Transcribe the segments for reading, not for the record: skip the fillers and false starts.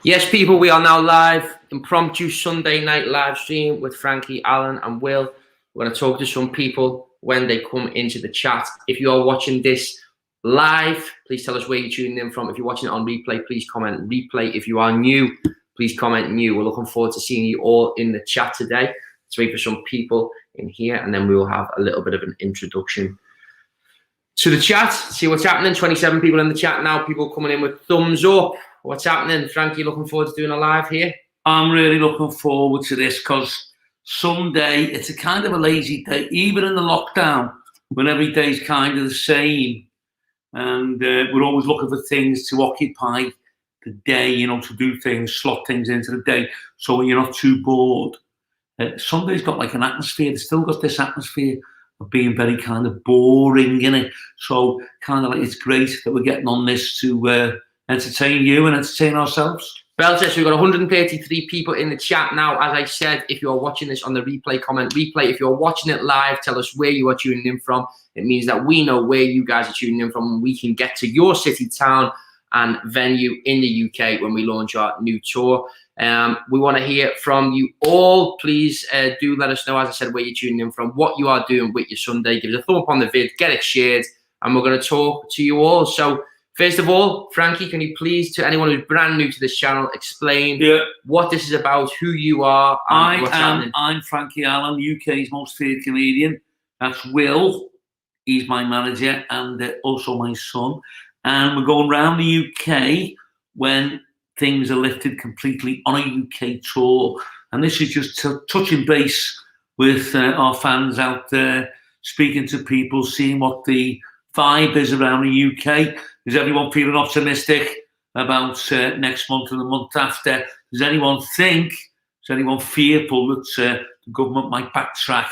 Yes, people, we are now live. Impromptu Sunday night live stream with Frankie, Alan, and Will. We're going to talk to some people when they come into the chat. If you are watching this live, please tell us where you're tuning in from. If you're watching it on replay, please comment replay. If you are new, please comment new. We're looking forward to seeing you all in the chat today. Let's wait for some people in here, and then we will have a little bit of an introduction to the chat. See what's happening. 27 people in the chat now. People coming in with thumbs up. What's happening? Frankie, looking forward to doing a live here? I'm really looking forward to this because someday it's a kind of a lazy day, even in the lockdown, when every day's kind of the same. And we're always looking for things to occupy the day, you know, to do things, slot things into the day so you're not too bored. Sunday's got like an atmosphere. It's still got this atmosphere of being very kind of boring, innit? So kind of like it's great that we're getting on this to entertain you and entertain ourselves. Belchester, we've got 133 people in the chat now. As I said, if you're watching this on the replay, comment replay. If you're watching it live, tell us where you are tuning in from. It means that we know where you guys are tuning in from, and we can get to your city, town, and venue in the UK when we launch our new tour. We want to hear from you all. Please do let us know, as I said, where you're tuning in from, what you are doing with your Sunday. Give us a thumb up on the vid, get it shared, and we're going to talk to you all. So, first of all, Frankie, can you please, to anyone who's brand new to this channel, explain what this is about, who you are, and what's happening? I'm Frankie Allen, UK's most feared comedian. That's Will. He's my manager and also my son. And we're going around the UK when things are lifted completely on a UK tour. And this is just touching base with our fans out there, speaking to people, seeing what the vibe is around the UK. Is everyone feeling optimistic about next month and the month after? Does anyone fearful that the government might backtrack?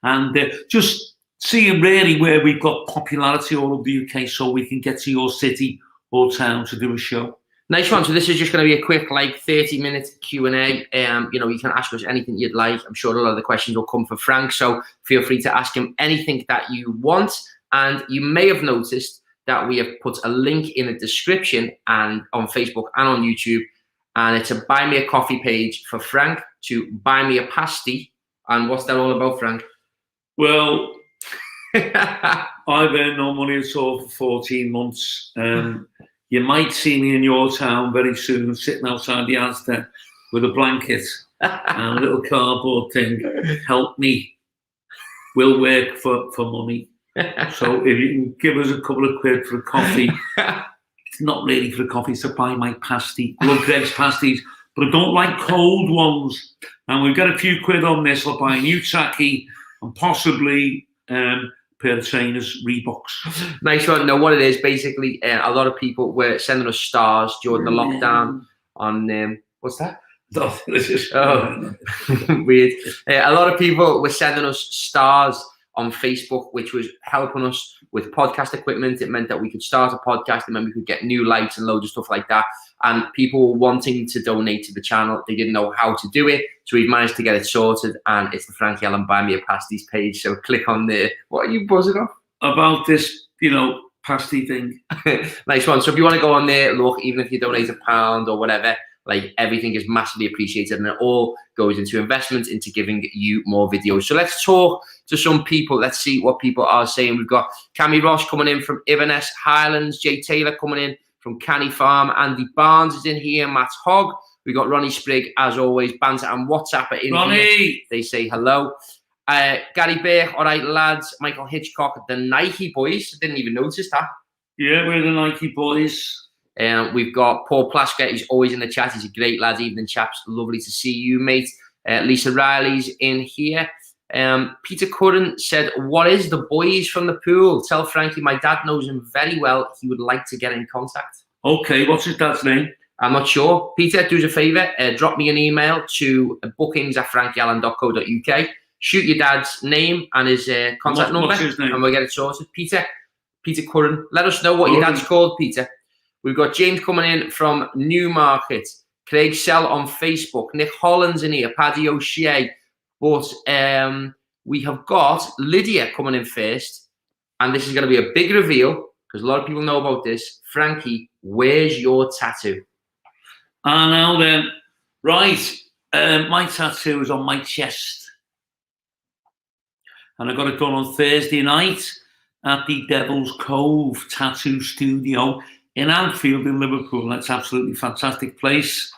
And just seeing really where we've got popularity all over the UK so we can get to your city or town to do a show. Nice one. So this is just going to be a quick, 30-minute Q&A. You know, you can ask us anything you'd like. I'm sure a lot of the questions will come for Frank, so feel free to ask him anything that you want. And you may have noticed that we have put a link in the description and on Facebook and on YouTube, and it's a buy me a coffee page for Frank to buy me a pasty. And what's that all about, Frank? Well, I've earned no money at all for 14 months. You might see me in your town very soon, sitting outside the Asda with a blanket and a little cardboard thing. Help me. We'll work for money. So if you can give us a couple of quid for a coffee, it's not really for a coffee, it's to buy my pasty. I love Greg's pasties, but I don't like cold ones. And we've got a few quid on this. I'll buy a new trackie and possibly a pair of trainers, Reeboks. Nice one. No, what it is, basically, a lot of people were sending us stars during the lockdown on, what's that? Oh, weird. A lot of people were sending us stars on Facebook, which was helping us with podcast equipment. It meant that we could start a podcast, and then we could get new lights and loads of stuff like that. And people were wanting to donate to the channel. They didn't know how to do it. So we've managed to get it sorted, and it's the Frankie Allen Buy Me a Pasties page. So click on there. What are you buzzing off? About this, pasty thing. Nice one. So if you want to go on there, look, even if you donate £1 or whatever, everything is massively appreciated, and it all goes into investment, into giving you more videos. So let's talk to some people. Let's see what people are saying. We've got Cammy Ross coming in from Inverness Highlands, Jay Taylor coming in from Canny Farm, Andy Barnes is in here, Matt Hogg. We got Ronnie Sprigg, as always, Banter and WhatsApp are in Ronnie. Here. They say hello. Gary Burke, all right, lads. Michael Hitchcock, the Nike boys. Didn't even notice that. Yeah, we're the Nike boys. We've got Paul Plasker. He's always in the chat. He's a great lad. Evening, chaps. Lovely to see you, mate. Lisa Riley's in here. Peter Curran said, what is the boys from the pool? Tell Frankie my dad knows him very well. He would like to get in contact. Okay, what's his dad's name? I'm not sure. Peter, do us a favour. Drop me an email to bookings@frankieallen.co.uk. Shoot your dad's name and his contact number, and we'll get it sorted. Peter Curran. Let us know what your dad's called, Peter. We've got James coming in from Newmarket, Craig Sell on Facebook, Nick Holland's in here, Paddy O'Shea. But we have got Lydia coming in first, and this is going to be a big reveal because a lot of people know about this. Frankie, where's your tattoo? And now then, right, my tattoo is on my chest. And I got it done on Thursday night at the Devil's Cove Tattoo Studio in Anfield in Liverpool. That's absolutely fantastic place.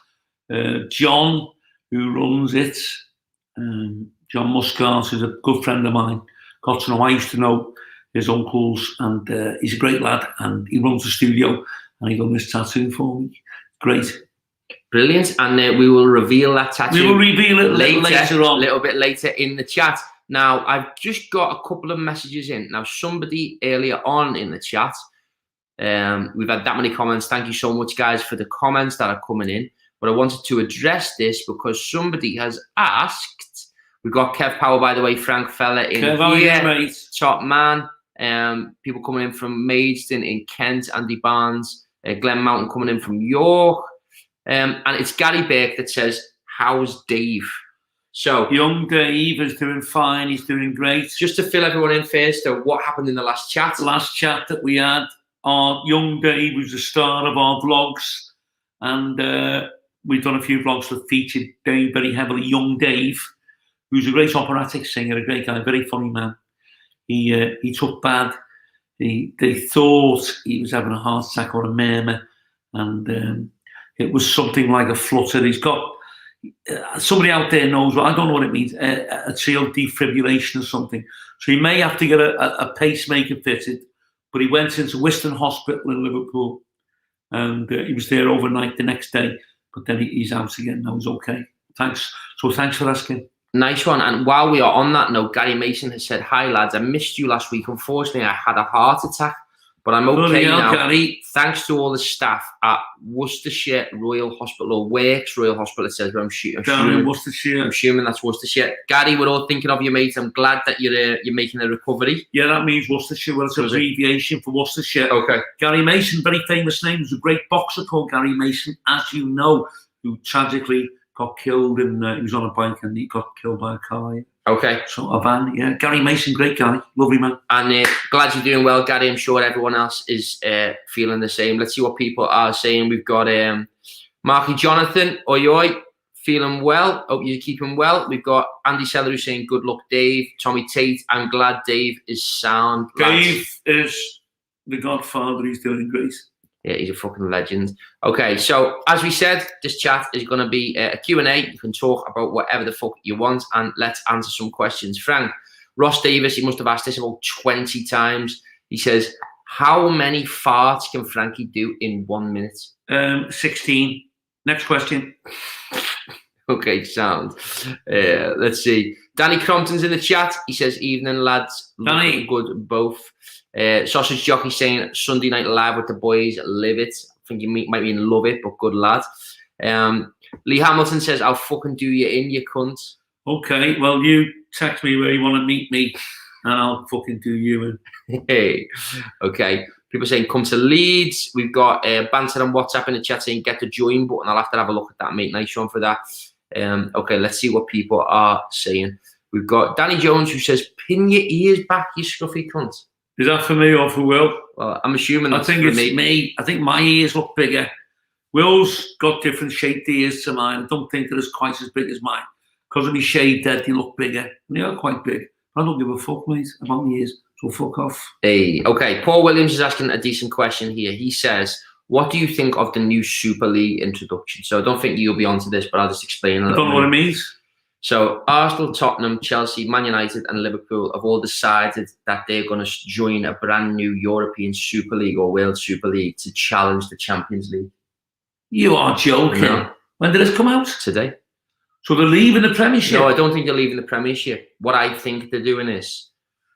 John, who runs it, John Muscat, is a good friend of mine. Got to know, I used to know his uncles, and he's a great lad, and he runs the studio, and he done this tattoo for me. Great. Brilliant. And we will reveal that tattoo. We will reveal it later on. A little bit later in the chat. Now, I've just got a couple of messages in. Now, somebody earlier on in the chat, we've had that many comments. Thank you so much, guys, for the comments that are coming in. But I wanted to address this because somebody has asked. We've got Kev Power, by the way, Frank Fella in Kev, here, mate. Top man. People coming in from Maidstone in Kent, Andy Barnes, Glen Mountain coming in from York. And it's Gary Burke that says, how's Dave? So young Dave is doing fine. He's doing great. Just to fill everyone in first, what happened in the last chat? The last chat that we had, our young Dave was the star of our vlogs. And we've done a few vlogs that featured Dave very heavily. Young Dave, who's a great operatic singer, a great guy, very funny man. He took bad. They thought he was having a heart attack or a murmur. And it was something like a flutter. He's got, somebody out there knows, I don't know what it means, atrial defibrillation or something. So he may have to get a pacemaker fitted, but he went into Wiston Hospital in Liverpool, and he was there overnight the next day, but then he's out again. Now he's okay. Thanks. So thanks for asking. Nice one. And while we are on that note, Gary Mason has said, hi lads, I missed you last week. Unfortunately, I had a heart attack, but I'm okay now. Gary. Thanks to all the staff at Worcestershire Royal Hospital, or Works Royal Hospital, it says, but I'm assuming that's Worcestershire. Gary, we're all thinking of you, mate. I'm glad that you're making a recovery. Yeah, that means Worcestershire. Well, it's an abbreviation for Worcestershire. Okay. Gary Mason, very famous name. There's a great boxer called Gary Mason, as you know, who tragically got killed, and he was on a bike and he got killed by a car. Okay. So a van, yeah. Gary Mason, great guy, lovely man. And glad you're doing well, Gary. I'm sure everyone else is feeling the same. Let's see what people are saying. We've got Marky Jonathan, oi, feeling well. Hope you're keeping well. We've got Andy Seller saying, good luck, Dave. Tommy Tate, I'm glad Dave is sound. Dave is the godfather. He's doing great. Yeah, he's a fucking legend. Okay, so as we said, this chat is going to be a Q&A. You can talk about whatever the fuck you want, and let's answer some questions. Frank, Ross Davis, he must have asked this about 20 times. He says, how many farts can Frankie do in 1 minute? 16. Next question. Okay, sound. Let's see. Danny Crompton's in the chat. He says, evening, lads. Danny. Good, both. Sausage Jockey saying, Sunday Night Live with the boys, live it. I think you might mean love it, but good lad. Lee Hamilton says, I'll fucking do you in, you cunt. Okay, well, you text me where you want to meet me, and I'll fucking do you in. Hey, okay. People saying, come to Leeds. We've got Banter on WhatsApp in the chat saying, get the join button. I'll have to have a look at that, mate. Nice one for that. Okay, let's see what people are saying. We've got Danny Jones who says, pin your ears back, you scruffy cunt. Is that for me or for Will? Well, I'm assuming that's I think for it's me. I think my ears look bigger. Will's got different shaped ears to mine. I don't think they're quite as big as mine. Because of me shaved head, they look bigger. They are quite big. I don't give a fuck, mate, about my ears. So fuck off. Hey, okay. Paul Williams is asking a decent question here. He says, what do you think of the new Super League introduction? So I don't think you'll be onto this, but I'll just explain a little bit. I don't know what it means. So Arsenal, Tottenham, Chelsea, Man United and Liverpool have all decided that they're going to join a brand new European Super League or World Super League to challenge the Champions League. You are joking. No. When did this come out? Today. So they're leaving the Premiership? No, I don't think they're leaving the Premiership. What I think they're doing is,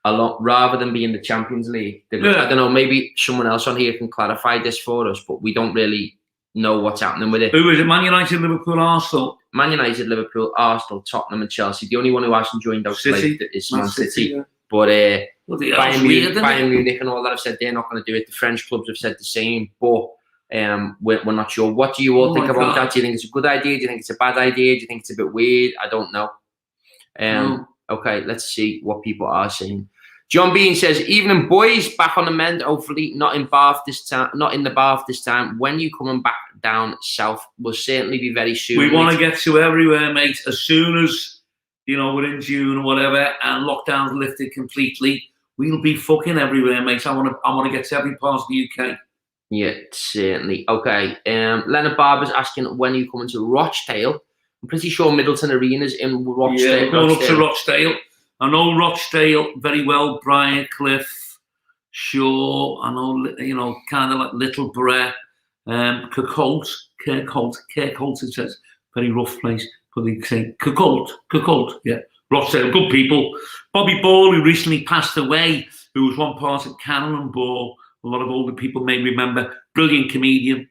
rather than being the Champions League, I don't know, maybe someone else on here can clarify this for us, but we don't really know what's happening with it. Who is it? Man United, Liverpool, Arsenal? Man United, Liverpool, Arsenal, Tottenham and Chelsea. The only one who hasn't joined out is Man City. Yeah. But Bayern Munich and all that have said they're not going to do it. The French clubs have said the same, but we're not sure. What do you all think about that? Do you think it's a good idea? Do you think it's a bad idea? Do you think it's a bit weird? I don't know. Okay, let's see what people are saying. John Bean says, evening boys, back on the mend, hopefully not in Bath this time, not in the Bath this time. When you coming back down south. Will certainly be very soon. We want to get to everywhere, mate. As soon as, you know, we're in June or whatever, and lockdown's lifted completely, we'll be fucking everywhere, mate. I want to get to every part of the UK. Yeah, certainly. Okay. Leonard Barber's asking when you coming to Rochdale. I'm pretty sure Middleton Arena's in Rochdale. Yeah, we're going up to Rochdale. I know Rochdale very well. Briarcliff, Shaw. I know, you know, kind of like Littleborough, Kirkholt. It says very rough place, but they say Kirkholt. Yeah, Rochdale, good people. Bobby Ball, who recently passed away, who was one part of Cannonball. A lot of older people may remember. Brilliant comedian,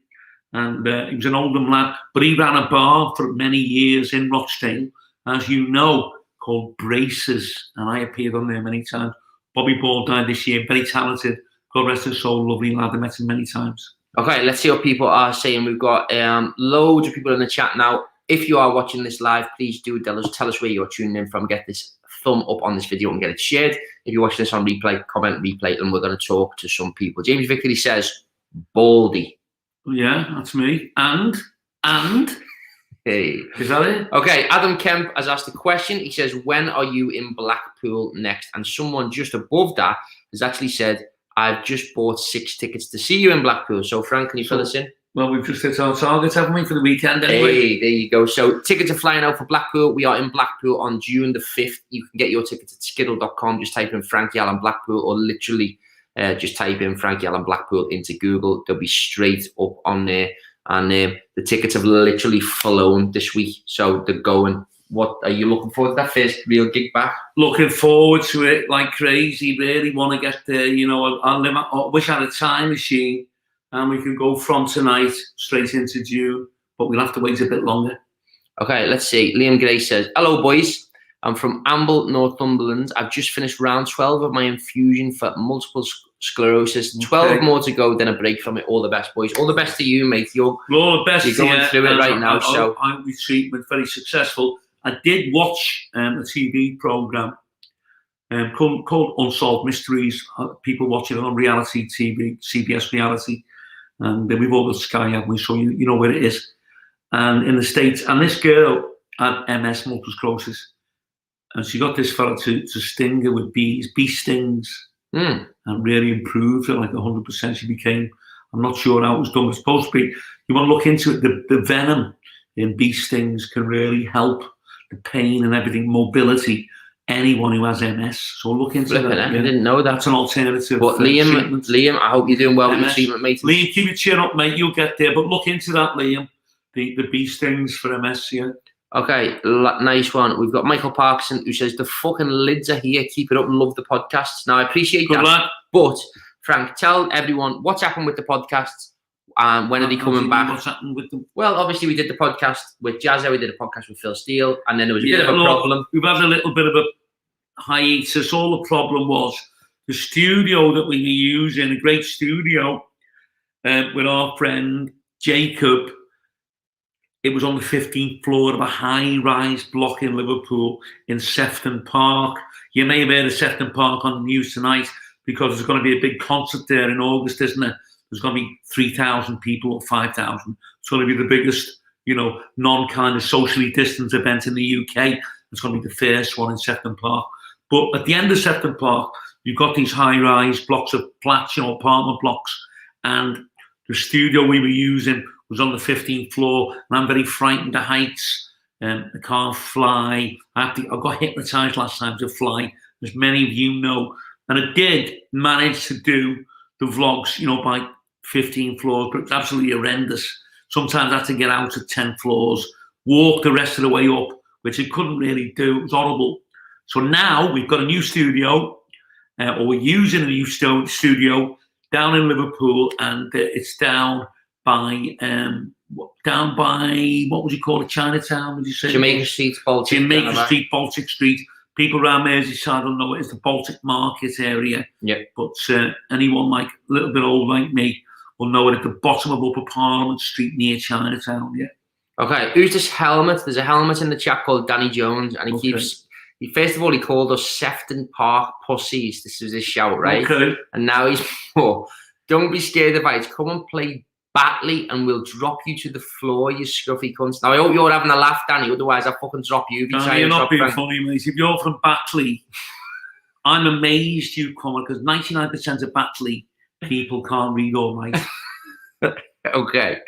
and he was an Oldham lad, but he ran a bar for many years in Rochdale, as you know, called Braces, and I appeared on there many times. Bobby Ball died this year, very talented. God rest his soul, lovely lad. I met him many times. Okay, let's see what people are saying. We've got loads of people in the chat now. If you are watching this live, please do tell us where you're tuning in from. Get this thumb up on this video and get it shared. If you're watching this on replay, comment replay, and we're going to talk to some people. James Vickery says, Baldy. Yeah, that's me. And? Hey. Is that it? Okay, Adam Kemp has asked a question. He says, when are you in Blackpool next? And someone just above that has actually said, I've just bought 6 tickets to see you in Blackpool. So, Frank, can you fill us in? Well, we've just hit our target, haven't we, for the weekend anyway? Hey, there you go. So tickets are flying out for Blackpool. We are in Blackpool on June the 5th. You can get your tickets at skiddle.com. Just type in Frankie Allen Blackpool, or literally just type in Frankie Allen Blackpool into Google. They'll be straight up on there. And the tickets have literally flown this week. So they're going. What are you looking forward to that first real gig back? Looking forward to it like crazy. Really want to get there. You know, I wish I had a time machine and we can go from tonight straight into June, but we'll have to wait a bit longer. Okay, let's see. Liam Gray says, hello, boys. I'm from Amble, Northumberland. I've just finished round 12 of my infusion for multiple sclerosis. 12 more to go, then a break from it. All the best, boys. All the best to you, mate. You're going through it right now. So I'm with treatment, very successful. I did watch a TV programme called Unsolved Mysteries. People watch it on reality TV, CBS Reality. And then we've all got Sky, haven't we? So you know where it is. And in the States, and this girl had MS, multiple sclerosis. And she got this fella to sting her with bee stings, and really improved her like 100%. She became, I'm not sure how it was done, it's supposed to be. You want to look into it, the venom in bee stings can really help the pain and everything, mobility, anyone who has MS. So look into that. I didn't know that. That's an alternative. But Liam, I hope you're doing well with your treatment, mate. Liam, keep your chin up, mate. You'll get there. But look into that, Liam. The bee stings for MS, yeah. Okay, nice one. We've got Michael Parkinson who says, the fucking lids are here. Keep it up and love the podcasts. Now, I appreciate that. Lad. But, Frank, tell everyone what's happened with the podcasts and when are they coming back? What's happened with them? Well, obviously, we did the podcast with Jazza. We did a podcast with Phil Steele. And then there was a bit of a problem. We've had a little bit of a hiatus. All the problem was the studio that we were using, a great studio with our friend Jacob. It was on the 15th floor of a high-rise block in Liverpool in Sefton Park. You may have heard of Sefton Park on the news tonight because there's going to be a big concert there in August, isn't it? There's going to be 3,000 people or 5,000. It's going to be the biggest, you know, non-kind of socially distanced event in the UK. It's going to be the first one in Sefton Park. But at the end of Sefton Park, you've got these high-rise blocks of flats, you know, apartment blocks. And the studio we were using was on the 15th floor, and I'm very frightened of heights. I can't fly. I got hypnotized last time to fly, as many of you know. And I did manage to do the vlogs, you know, by 15 floors, but it's absolutely horrendous. Sometimes I had to get out at 10 floors, walk the rest of the way up, which I couldn't really do. It was horrible. So now we've got a new studio, or we're using a new studio down in Liverpool, and it's down by what would you call it? Chinatown? Would you say Jamaica Street, Baltic? Jamaica Street, Baltic Street. People around Merseyside don't know it. It's the Baltic Market area. Yeah. But anyone like a little bit old like me will know it at the bottom of Upper Parliament Street near Chinatown. Yeah. Okay. Who's this helmet? There's a helmet in the chat called Danny Jones, and he keeps. First of all, he called us Sefton Park pussies. This was his shout, right? Okay. And now he's don't be scared of heights. Come and play Batley, and we'll drop you to the floor, you scruffy cunts. Now, I hope you're having a laugh, Danny, otherwise I'll fucking drop you. You're not being funny, mate. If you're from Batley, I'm amazed you come, because 99% of Batley people can't read or write. Okay,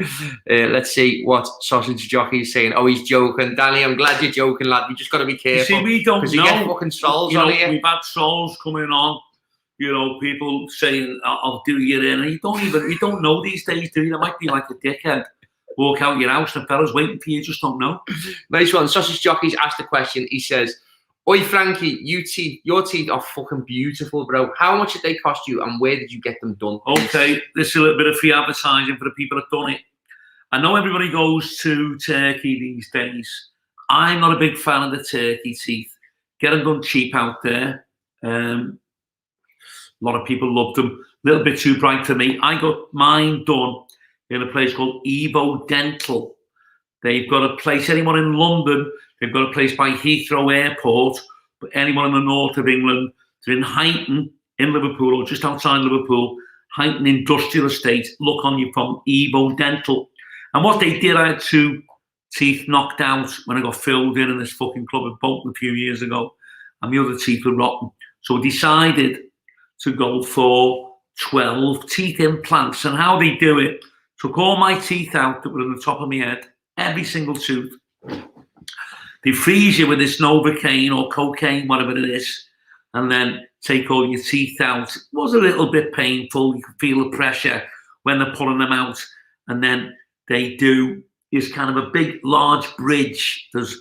let's see what Sausage Jockey is saying. Oh, he's joking. Danny, I'm glad you're joking, lad. You just got to be careful. You see, we don't know. Because you get fucking trolls on here. We've had trolls coming on. You know, people saying, "I'll do you in," and you don't know these days, do you? There might be like a dickhead walk out your house and fellas waiting for you. You just don't know. Nice one. Sausage Jockey's asked a question. He says, "Oi, Frankie, your teeth are fucking beautiful, bro. How much did they cost you, and where did you get them done?" Okay, this is a little bit of free advertising for the people that done it. I know everybody goes to Turkey these days. I'm not a big fan of the Turkey teeth. Get them done cheap out there. A lot of people loved them. A little bit too bright for me. I got mine done in a place called Evo Dental. They've got a place, anyone in London, they've got a place by Heathrow Airport, but anyone in the north of England, they're in Huyton, in Liverpool, or just outside Liverpool, Huyton Industrial Estate. Look on your phone, Evo Dental. And what they did, I had 2 teeth knocked out when I got filled in this fucking club at Bolton a few years ago, and the other teeth were rotten. So I decided to go for 12 teeth implants. And how they do it, took all my teeth out that were on the top of my head, every single tooth. They freeze you with this Novocaine or cocaine, whatever it is, and then take all your teeth out. It was a little bit painful. You could feel the pressure when they're pulling them out. And then they do is kind of a big, large bridge. There's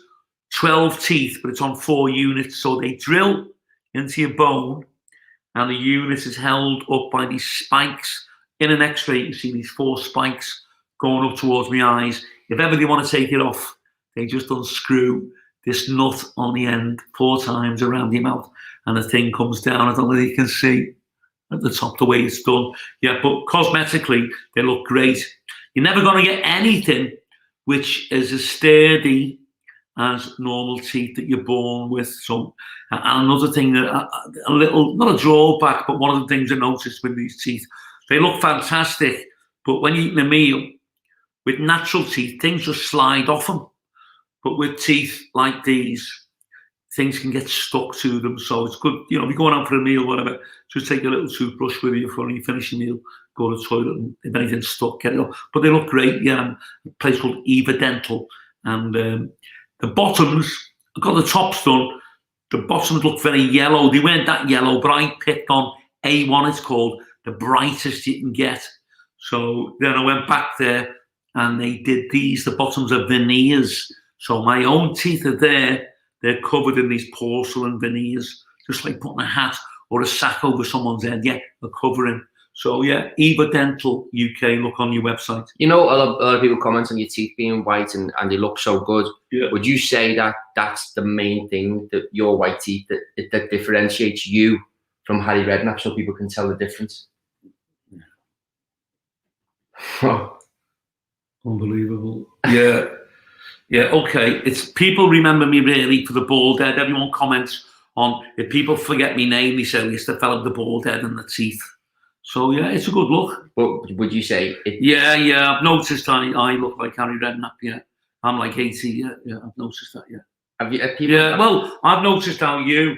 12 teeth, but it's on 4 units. So they drill into your bone, and the unit is held up by these spikes. In an X-ray, you can see these 4 spikes going up towards my eyes. If ever they want to take it off, they just unscrew this nut on the end 4 times around your mouth, and the thing comes down. I don't know if you can see at the top the way it's done. Yeah, but cosmetically, they look great. You're never going to get anything which is as sturdy as normal teeth that you're born with. So, and another thing, that a little, not a drawback, but one of the things I noticed with these teeth, they look fantastic, but when you're eating a meal with natural teeth, things just slide off them. But with teeth like these, things can get stuck to them. So it's good, you know, if you're going out for a meal, whatever, just take a little toothbrush with you before you finish your meal, go to the toilet, and if anything's stuck, get it off. But they look great, yeah. A place called Eva Dental. And the bottoms, I got the tops done. The bottoms look very yellow. They weren't that yellow, but I picked on A1, it's called, the brightest you can get. So then I went back there and they did these. The bottoms are veneers. So my own teeth are there. They're covered in these porcelain veneers, just like putting a hat or a sack over someone's head. Yeah, a covering. So yeah, Eva Dental UK, look on your website. You know, a lot of people comment on your teeth being white and they look so good. Yeah. Would you say that that's the main thing, that your white teeth, that differentiates you from Harry Redknapp, so people can tell the difference? Unbelievable. Yeah. Yeah, okay. It's people remember me really for the bald head. Everyone comments on, if people forget my name, they say, it's the fella with the bald head and the teeth. So yeah, it's a good look. But would you say it? Yeah. I've noticed I look like Harry Redknapp. Yeah, I'm like 80. Yeah. I've noticed that. Yeah. Have you? Well, I've noticed how a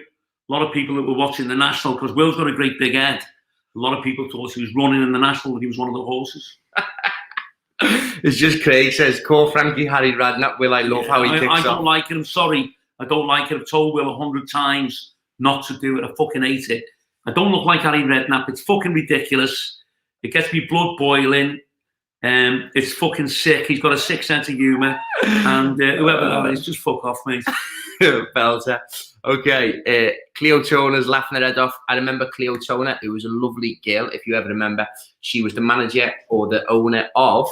lot of people that were watching the National, because Will's got a great big head. A lot of people thought he was running in the National, and he was one of the horses. It's just Craig says, call Frankie Harry Redknapp. Will, I love how he kicks I don't like it. I'm sorry. I don't like it. I've told Will 100 times not to do it. I fucking hate it. I don't look like Harry Redknapp. It's fucking ridiculous. It gets me blood boiling. It's fucking sick. He's got a sick sense of humour. And whoever that is, just fuck off, mate. Belter. Okay, Cleo Toner's laughing her head off. I remember Cleo Toner, who was a lovely girl, if you ever remember. She was the manager or the owner of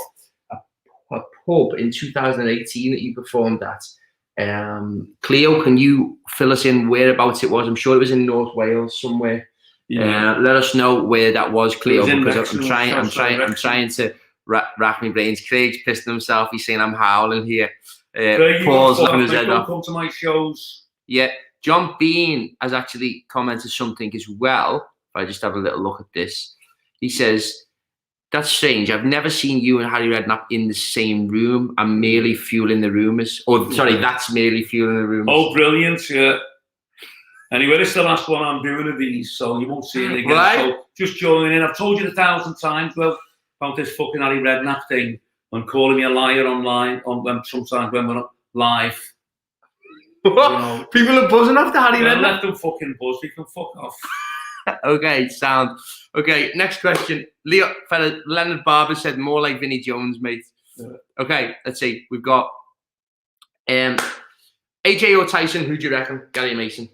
a pub in 2018 that you performed at. Cleo, can you fill us in whereabouts it was? I'm sure it was in North Wales somewhere. Yeah. Let us know where that was, Cleo, because I'm trying to rack my brains. Craig's pissing himself. He's saying I'm howling here. Paul's looking his head off. Come to my shows. Yeah, John Bean has actually commented something as well. If I just have a little look at this, he says, That's strange. I've never seen you and Harry Redknapp in the same room. I'm merely fueling the rumours. Or, sorry, that's merely fueling the rumours. Oh, brilliant, yeah. Anyway, this is the last one I'm doing of these, so you won't see it again. Right. So just join in. I've told you 1,000 times, well, about this fucking Harry Redknapp thing and calling me a liar online sometimes when we're not live. What? People are buzzing after Harry Redknapp? Let them fucking buzz. We can fuck off. Okay, sound. Okay, next question. Leonard Barber said more like Vinnie Jones, mate. Yeah. Okay, let's see. We've got AJ or Tyson. Who do you reckon? Gary Mason.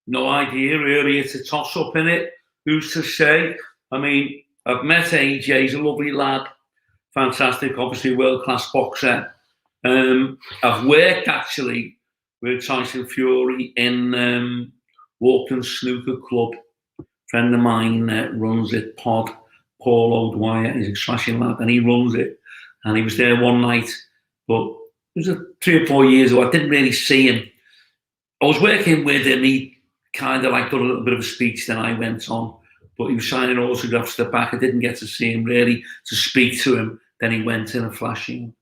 No idea, really. It's a toss-up, innit? Who's to say? I mean, I've met AJ. He's a lovely lad. Fantastic, obviously world-class boxer. I've worked, actually, with Tyson Fury in Walkden Snooker Club. Friend of mine runs it, Paul O'Dwyer. He's a smashing lad, and he runs it. And he was there one night, but it was 3 or 4 years ago. I didn't really see him. I was working with him. He kind of like done a little bit of a speech, then I went on. But he was signing autographs at the back. I didn't get to see him really, to speak to him. Then he went in a flashing.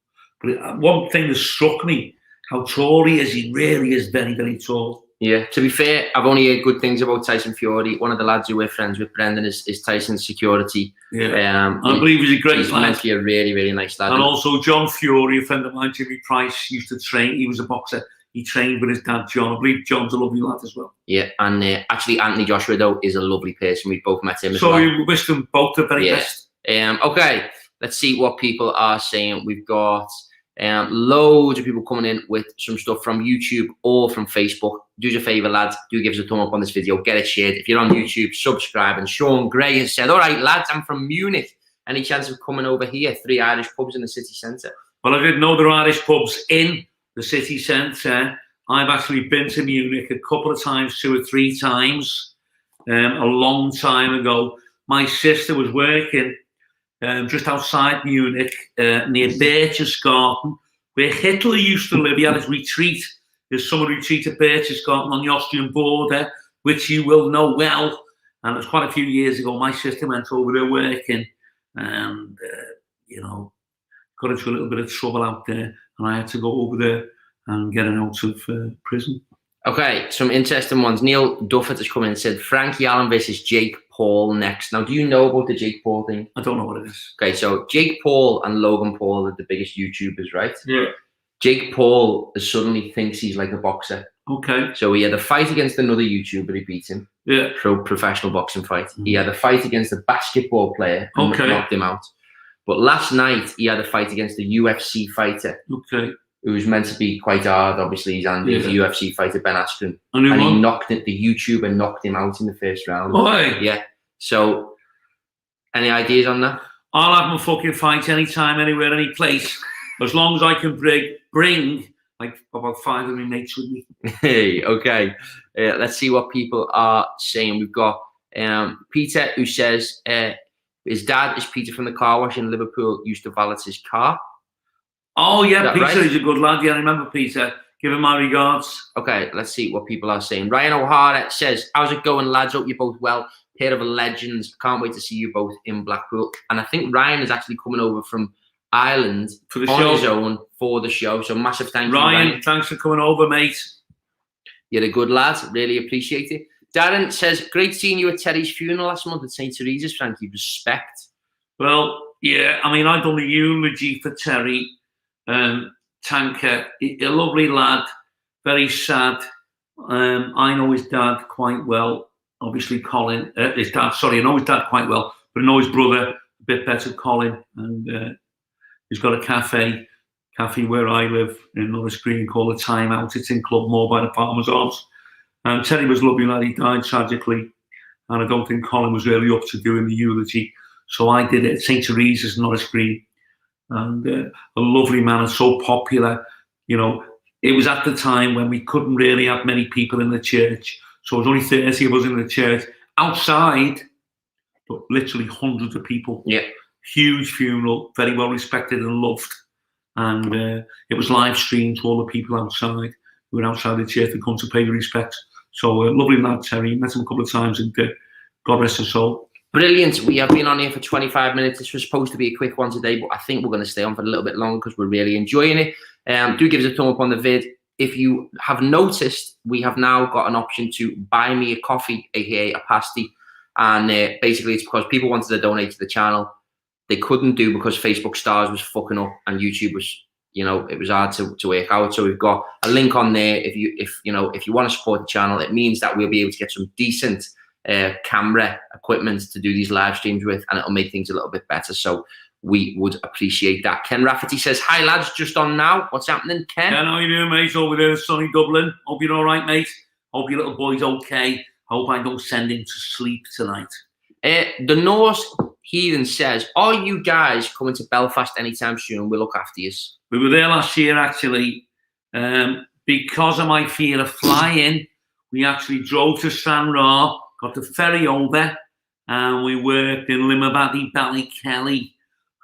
But one thing that struck me, how tall he is. He really is very, very tall. Yeah, to be fair, I've only heard good things about Tyson Fury. One of the lads who we're friends with, Brendan, is Tyson's security. Yeah, I believe he's a great he's lad. Meant to be a really, really nice lad. And also John Fury, a friend of mine, Jimmy Price, used to train. He was a boxer. He trained with his dad, John. I believe John's a lovely lad as well. Yeah, and actually Anthony Joshua, though, is a lovely person. We both met him as well. So you wish them both the very best. Okay, let's see what people are saying. We've got loads of people coming in with some stuff from YouTube or from Facebook. Do us a favour, lads. Do give us a thumb up on this video. Get it shared. If you're on YouTube, subscribe. And Sean Gray has said, all right, lads, I'm from Munich. Any chance of coming over here? 3 Irish pubs in the city centre. Well, I didn't know there are Irish pubs in the city centre. I've actually been to Munich a couple of times, 2 or 3 times, a long time ago. My sister was working just outside Munich, near Berchtesgaden, where Hitler used to live. He had his retreat, his summer retreat at Berchtesgaden on the Austrian border, which you will know well. And it was quite a few years ago. My sister went over there working and, you know, got into a little bit of trouble out there. And I had to go over there and get her out of prison. Okay, some interesting ones. Neil Duffett has come in and said, Frankie Allen versus Jake Paul next. Now, do you know about the Jake Paul thing? I don't know what it is. Okay, so Jake Paul and Logan Paul are the biggest YouTubers, right? Yeah. Jake Paul suddenly thinks he's like a boxer. Okay. So he had a fight against another YouTuber, he beat him. Yeah. Professional boxing fight. He had a fight against a basketball player and knocked him out. But last night, he had a fight against a UFC fighter. Okay. Who was meant to be quite hard, obviously. He's a UFC fighter, Ben Askren. And he knocked it, the YouTuber knocked him out in the first round. Why? Yeah. So, any ideas on that? I'll have my fucking fight anytime, anywhere, any place. As long as I can bring like about 5 of my mates with me. Hey, okay. Let's see what people are saying. We've got Peter, who says his dad is Peter from the car wash in Liverpool, used to valet his car. Oh, yeah, Peter, right? He's a good lad. Yeah, I remember Peter. Give him my regards. Okay, let's see what people are saying. Ryan O'Hara says, how's it going, lads? Hope you're both well. Pair of legends. Can't wait to see you both in Blackpool. And I think Ryan is actually coming over from Ireland for the on show. His own for the show. So massive thank you, Ryan. Thanks for coming over, mate. You're a good lad. Really appreciate it. Darren says, great seeing you at Terry's funeral last month at St. Teresa's, Frankie. Respect. Well, yeah, I mean, I've done the eulogy for Terry. Tanker, a lovely lad, very sad. I know his dad quite well. Obviously, Colin, his dad, sorry, I know his dad quite well, but I know his brother a bit better, Colin. And he's got a cafe where I live in Norris Green called The Time Out. It's in Club Moor by the Farmer's Arms. And Terry was a lovely lad. He died tragically. And I don't think Colin was really up to doing the eulogy. So I did it at St. Teresa's, Norris Green. And a lovely man and so popular. You know, it was at the time when we couldn't really have many people in the church. So it was only 30 of us in the church. Outside, but literally hundreds of people. Yeah. Huge funeral, very well respected and loved. And it was live streamed to all the people outside who were outside the church to come to pay respect. So lovely lad, Terry. Met him a couple of times and God rest his soul. Brilliant. We have been on here for 25 minutes. This was supposed to be a quick one today, but I think we're going to stay on for a little bit longer because we're really enjoying it. Do give us a thumb up on the vid. If you have noticed, we have now got an option to buy me a coffee, aka a pasty. And basically it's because people wanted to donate to the channel. They couldn't do because Facebook stars was fucking up and YouTube was, you know, it was hard to work out. So we've got a link on there. If you want to support the channel, it means that we'll be able to get some decent camera equipment to do these live streams with, and it'll make things a little bit better. So we would appreciate that. Ken Rafferty says, hi lads, just on now. What's happening, Ken? Yeah, how you doing, mate? Over there in sunny Dublin. Hope you're all right, mate. Hope your little boy's okay. Hope I don't send him to sleep tonight. The Norse Heathen says, are you guys coming to Belfast anytime soon? We'll look after you. We were there last year, actually. Because of my fear of flying, we actually drove to Stranraer, got the ferry over, and we worked in Limavady, Ballykelly.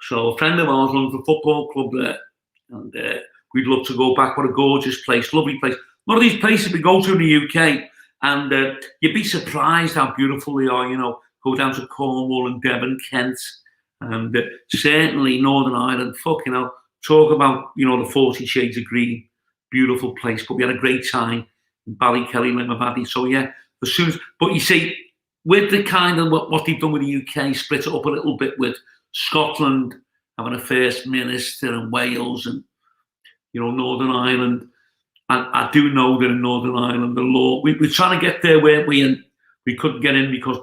So a friend of ours runs a football club there, and we'd love to go back. What a gorgeous place, lovely place. A lot of these places we go to in the UK, and you'd be surprised how beautiful they are, you know. Go down to Cornwall and Devon, Kent, and certainly Northern Ireland. Fucking hell, talk about, you know, the 40 Shades of Green, beautiful place. But we had a great time in Ballykelly, Limavady. So yeah, as soon as, but you see, with the kind of what they've done with the UK, split it up a little bit with Scotland having a first minister and Wales and, you know, Northern Ireland. I do know that in Northern Ireland, the law, we're trying to get there, weren't we? And we couldn't get in because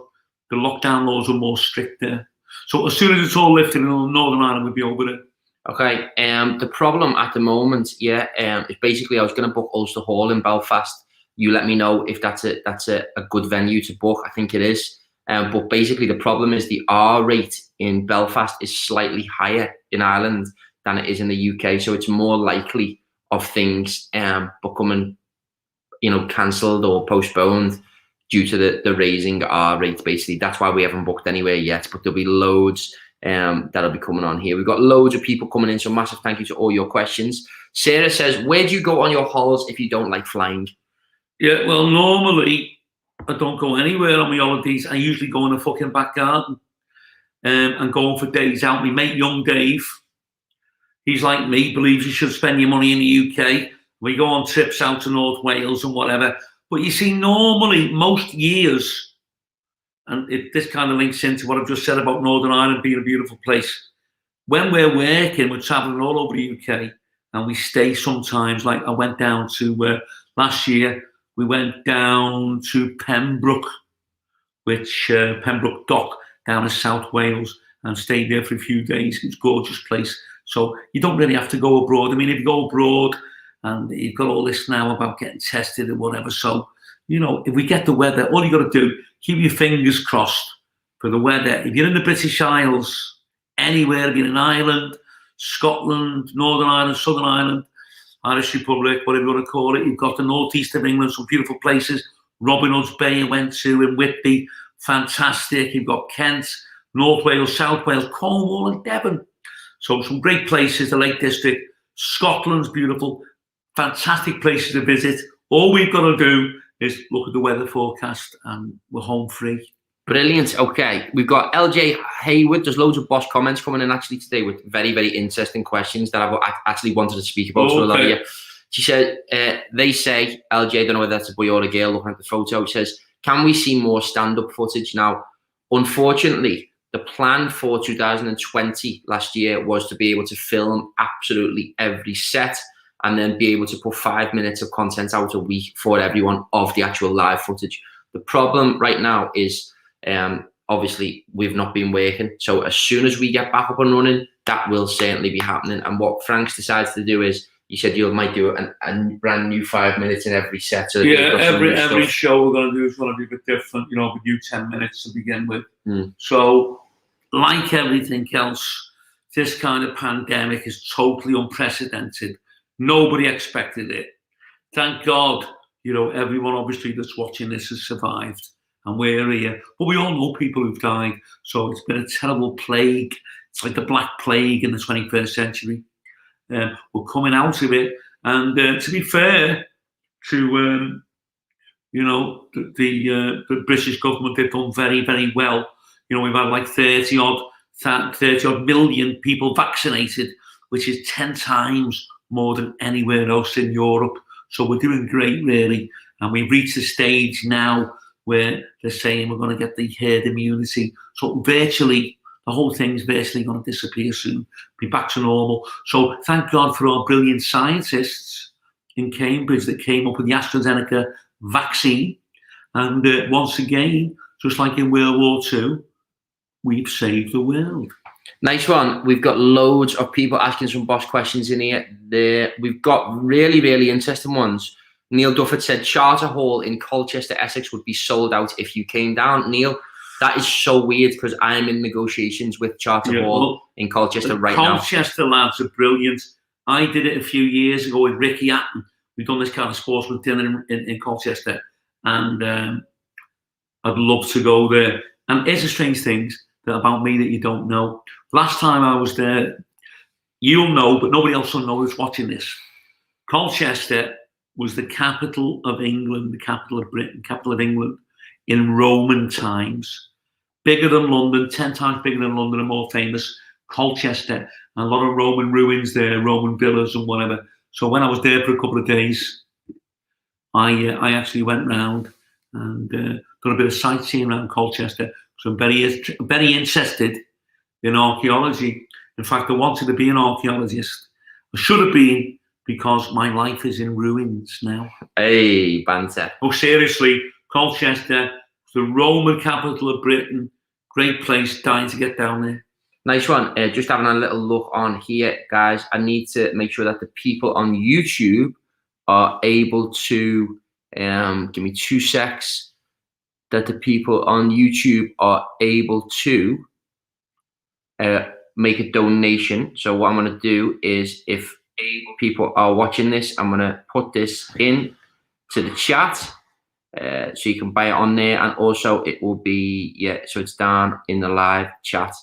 the lockdown laws were more strict there. So as soon as it's all lifted in Northern Ireland, we'll be over it. Okay. The problem at the moment, is basically I was going to book Ulster Hall in Belfast. You let me know if that's a good venue to book. I think it is. But basically the problem is the R rate in Belfast is slightly higher in Ireland than it is in the UK. So it's more likely of things becoming, you know, cancelled or postponed due to the raising R rate. Basically, that's why we haven't booked anywhere yet. But there'll be loads that'll be coming on here. We've got loads of people coming in. So massive thank you to all your questions. Sarah says, where do you go on your holidays if you don't like flying? Yeah, well, normally I don't go anywhere on my holidays. I usually go in the fucking back garden and go for days out. My mate, young Dave, he's like me, believes you should spend your money in the UK. We go on trips out to North Wales and whatever. But you see, normally, most years, and this kind of links into what I've just said about Northern Ireland being a beautiful place. When we're working, we're travelling all over the UK, and we stay sometimes. Like I went down to, last year, we went down to Pembroke, which Pembroke Dock down in South Wales, and stayed there for a few days. It's a gorgeous place. So you don't really have to go abroad. I mean, if you go abroad and you've got all this now about getting tested and whatever, so, you know, if we get the weather, all you got to do, keep your fingers crossed for the weather. If you're in the British Isles, anywhere, if you're in Ireland, Scotland, Northern Ireland, Southern Ireland, Irish Republic, whatever you want to call it, you've got the northeast of England, some beautiful places. Robin Hood's Bay I went to in Whitby, fantastic. You've got Kent, North Wales, South Wales, Cornwall and Devon. So some great places, the Lake District. Scotland's beautiful, fantastic places to visit. All we've got to do is look at the weather forecast and we're home free. Brilliant. Okay, we've got LJ Hayward. There's loads of boss comments coming in actually today with very, very interesting questions that I've actually wanted to speak about. Okay. So a lot of you. She said, they say, LJ, don't know whether that's a boy or a girl looking at the photo, says, can we see more stand-up footage? Now, unfortunately, the plan for 2020 last year was to be able to film absolutely every set and then be able to put 5 minutes of content out a week for everyone of the actual live footage. The problem right now is obviously we've not been working. So as soon as we get back up and running, that will certainly be happening. And what Frank's decides to do is, you said you might do a brand new 5 minutes in every set. So yeah, every show we're going to do is going to be a bit different. You know, we do 10 minutes to begin with. So like everything else, this kind of pandemic is totally unprecedented. Nobody expected it. Thank God, you know, everyone obviously that's watching this has survived and we're here. But we all know people who've died. So it's been a terrible plague. It's like the Black Plague in the 21st century. We're coming out of it. And to be fair to, you know, the British government, they've done very, very well. You know, we've had like 30 odd million people vaccinated, which is 10 times more than anywhere else in Europe. So we're doing great, really. And we've reached a stage now where they're saying we're going to get the herd immunity. So virtually, the whole thing's virtually going to disappear soon, be back to normal. So thank God for our brilliant scientists in Cambridge that came up with the AstraZeneca vaccine. And once again, just like in World War II, we've saved the world. Nice one. We've got loads of people asking some boss questions in here. We've got really, really interesting ones. Neil Dufford said Charter Hall in Colchester, Essex would be sold out if you came down. Neil, that is so weird because I'm in negotiations with Charter Hall in Colchester right now. Colchester lads are brilliant. I did it a few years ago with Ricky Atton. We've done this kind of sportsman dinner in Colchester, and I'd love to go there. And here's a strange thing about me that you don't know. Last time I was there, you'll know, but nobody else will know who's watching this. Colchester was the capital of England, the capital of Britain, capital of England in Roman times. Bigger than London, 10 times bigger than London, and more famous. Colchester, and a lot of Roman ruins there, Roman villas and whatever. So when I was there for a couple of days, I actually went round and done a bit of sightseeing around Colchester. So I'm very interested in archaeology. In fact, I wanted to be an archaeologist. I should have been, because my life is in ruins now. Hey, banter. Oh, seriously, Colchester, the Roman capital of Britain, great place, dying to get down there. Nice one. Just having a little look on here, guys. I need to make sure that the people on YouTube are able to, give me 2 secs, that the people on YouTube are able to make a donation. So what I'm going to do is, if people are watching this, I'm going to put this in to the chat so you can buy it on there, and also it will be, so it's down in the live chat.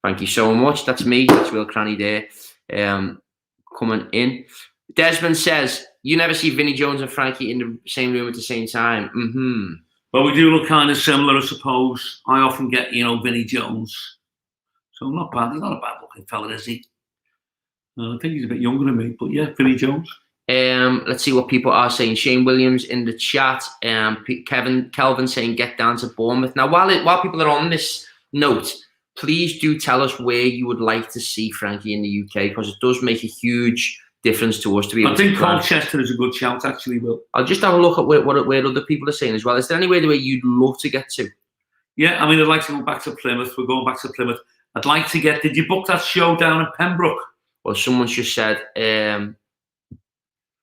Thank you so much. That's me. That's Will Cranny there, coming in. Desmond says, you never see Vinnie Jones and Frankie in the same room at the same time. Well, we do look kind of similar, I suppose. I often get, Vinnie Jones. So not bad. He's not a bad looking fella, is he? I think he's a bit younger than me, but yeah, Vinnie Jones. Let's see what people are saying. Shane Williams in the chat. Kelvin saying get down to Bournemouth. Now, while people are on this note, please do tell us where you would like to see Frankie in the UK, because it does make a huge difference to us to be able to. I think Colchester is a good shout, actually, Will. I'll just have a look at where other people are saying as well. Is there anywhere where you'd love to get to? Yeah, I mean, I'd like to go back to Plymouth. We're going back to Plymouth. I'd like to get. Did you book that show down in Pembroke? Well, someone's just said,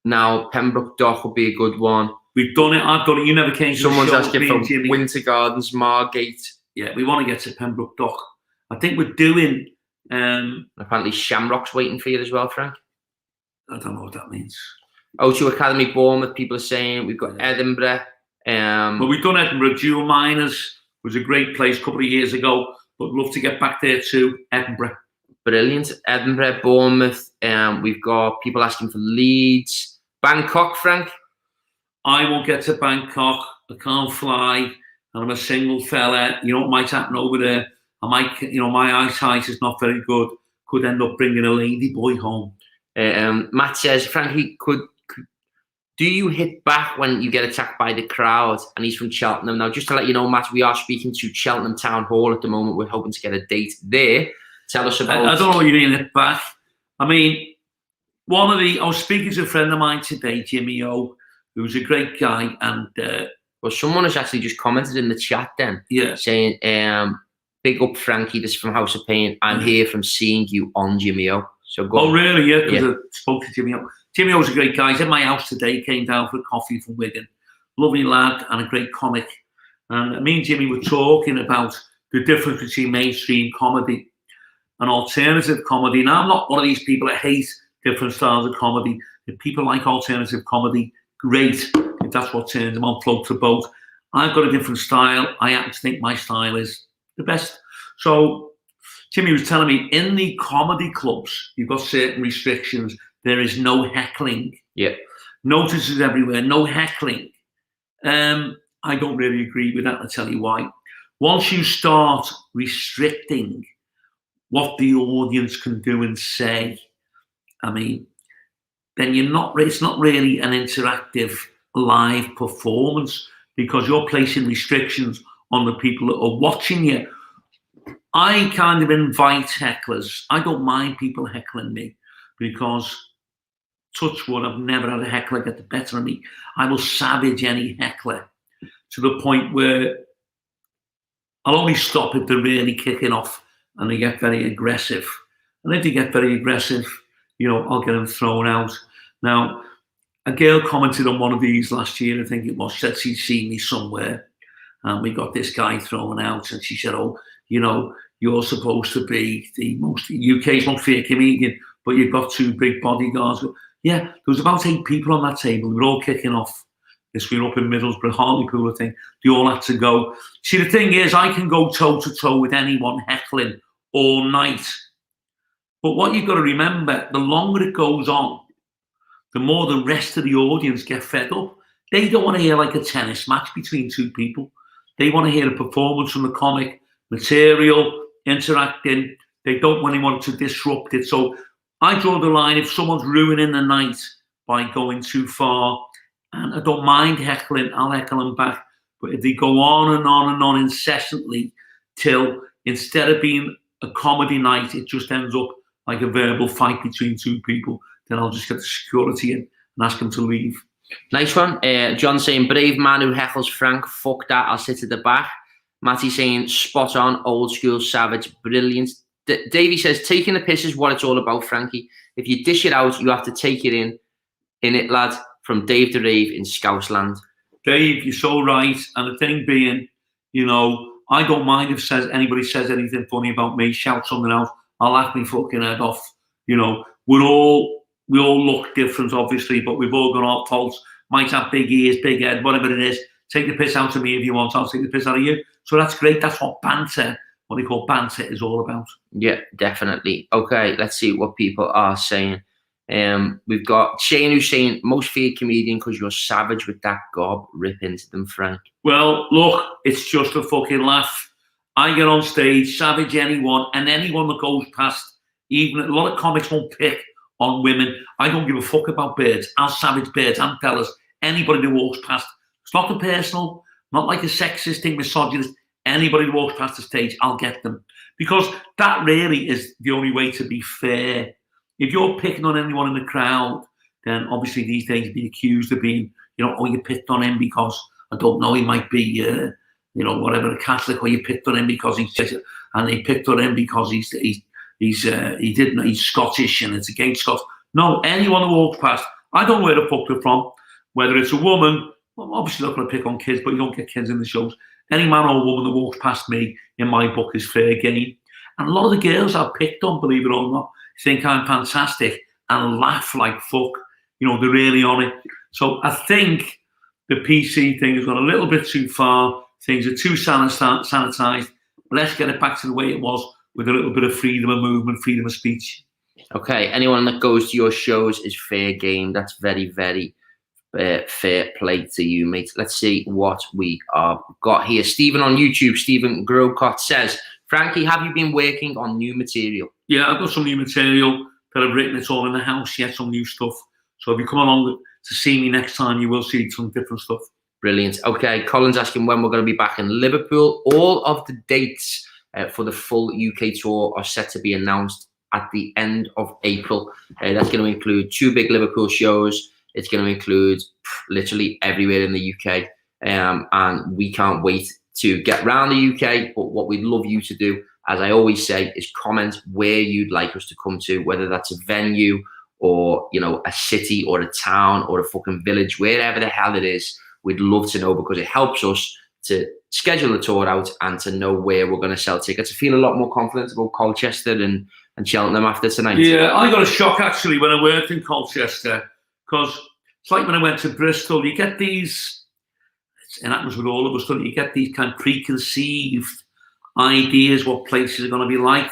now Pembroke Dock would be a good one. We've done it. I've done it. You never came to Someone's the show. asking for Winter Gardens, Margate. Yeah, we want to get to Pembroke Dock. I think we're doing. Apparently, Shamrock's waiting for you as well, Frank. I don't know what that means. O2 Academy, Bournemouth. People are saying we've got Edinburgh. Well, we've done Edinburgh. Dual Miners was a great place a couple of years ago, but love to get back there too. Edinburgh. Brilliant. Edinburgh, Bournemouth. We've got people asking for Leeds. Bangkok, Frank. I won't get to Bangkok. I can't fly, and I'm a single fella. You know what might happen over there? I might, my eyesight is not very good. Could end up bringing a lady boy home. Matt says, Frankie, do you hit back when you get attacked by the crowd? And he's from Cheltenham. Now, just to let you know, Matt, we are speaking to Cheltenham Town Hall at the moment. We're hoping to get a date there. Tell us about. I don't know what you mean hit back. I mean, I was speaking to a friend of mine today, Jimmy O, who's a great guy, and well, someone has actually just commented in the chat then, saying, "Big up Frankie, this is from House of Pain. I'm here from seeing you on Jimmy O." So go. Oh, really? Yeah, because I spoke to Jimmy O. Jimmy O's a great guy. He's at my house today. Came down for a coffee from Wigan. Lovely lad and a great comic. And me and Jimmy were talking about the difference between mainstream comedy and alternative comedy. Now, I'm not one of these people that hate different styles of comedy. If people like alternative comedy, great. If that's what turns them on, float the boat. I've got a different style. I happen to think my style is the best. So Jimmy was telling me, in the comedy clubs, you've got certain restrictions. There is no heckling. Yeah. Notices everywhere, no heckling. I don't really agree with that, I'll tell you why. once you start restricting what the audience can do and say, I mean, then it's not really an interactive live performance, because you're placing restrictions on the people that are watching you. I kind of invite hecklers. I don't mind people heckling me, because touch wood, I've never had a heckler get the better of me. I will savage any heckler to the point where I'll only stop if they're really kicking off and they get very aggressive. And if they get very aggressive, I'll get them thrown out. Now, a girl commented on one of these last year, I think it was, said she'd seen me somewhere, and we got this guy thrown out, and she said, "Oh, you're supposed to be the UK's most feared comedian, but you've got 2 big bodyguards." Yeah, there was about 8 people on that table. We were all kicking off. We were up in Middlesbrough, Hartlepool, I think. They all had to go. See, the thing is, I can go toe-to-toe with anyone heckling all night. But what you've got to remember, the longer it goes on, the more the rest of the audience get fed up. They don't want to hear like a tennis match between 2 people. They want to hear a performance from the comic, material, interacting. They don't want anyone to disrupt it. So I draw the line if someone's ruining the night by going too far, and I don't mind heckling, I'll heckle them back. But if they go on and on and on incessantly till, instead of being a comedy night, it just ends up like a verbal fight between 2 people, then I'll just get the security in and ask them to leave. Nice one. John saying, brave man who heckles Frank, fuck that, I'll sit at the back. Matty saying, spot on, old school, savage, brilliant. Davey says, taking the piss is what it's all about, Frankie. If you dish it out, you have to take it in it, lad. From Dave the Rave in Scousland. Dave, you're so right. And the thing being, I don't mind if anybody says anything funny about me, shout something out, I'll laugh my fucking head off. We all look different, obviously, but we've all got our faults. Might have big ears, big head, whatever it is. Take the piss out of me if you want. I'll take the piss out of you. So that's great. That's what banter, what they call banter, is all about. Yeah, definitely. Okay, let's see what people are saying. We've got Shane who's saying, most feared comedian because you're savage with that gob. Rip into them, Frank. Well, look, it's just a fucking laugh. I get on stage, savage anyone, and anyone that goes past, even a lot of comics won't pick on women. I don't give a fuck about birds. I'll savage birds and fellas. Anybody that walks past. It's not a personal, not like a sexist thing, misogynist. Anybody that walks past the stage, I'll get them. Because that really is the only way to be fair. If you're picking on anyone in the crowd, then obviously these days be accused of being, oh, you picked on him because, I don't know, he might be, whatever, a Catholic, or you picked on him because and they picked on him because he's Scottish and it's against Scots. No, anyone who walks past, I don't know where the fuck they're from, whether it's a woman, well, obviously not going to pick on kids, but you don't get kids in the shows. Any man or woman that walks past me, in my book, is fair game. And a lot of the girls I've picked on, believe it or not, think I'm fantastic and laugh like fuck. They're really on it. So I think the PC thing has gone a little bit too far. Things are too sanitized. Let's get it back to the way it was, with a little bit of freedom of movement, freedom of speech. Okay, anyone that goes to your shows is fair game. That's very, very fair play to you, mate. Let's see what we have got here. Stephen on YouTube, Stephen Grocott says, Frankie, have you been working on new material? Yeah, I've got some new material that I've written. It's all in the house yet, some new stuff. So if you come along to see me next time, you will see some different stuff. Brilliant. Okay, Colin's asking when we're going to be back in Liverpool. All of the dates for the full UK tour are set to be announced at the end of April. That's going to include 2 big Liverpool shows. It's going to include literally everywhere in the UK. And we can't wait to get around the UK. But what we'd love you to do, as I always say, is comment where you'd like us to come to, whether that's a venue or, a city or a town or a fucking village, wherever the hell it is. We'd love to know, because it helps us to schedule the tour out and to know where we're going to sell tickets. I feel a lot more confident about Colchester and Cheltenham after tonight. Yeah, I got a shock actually when I worked in Colchester, because it's like when I went to Bristol, you get these, and that was with all of us, don't you? You get these kind of preconceived ideas what places are going to be like.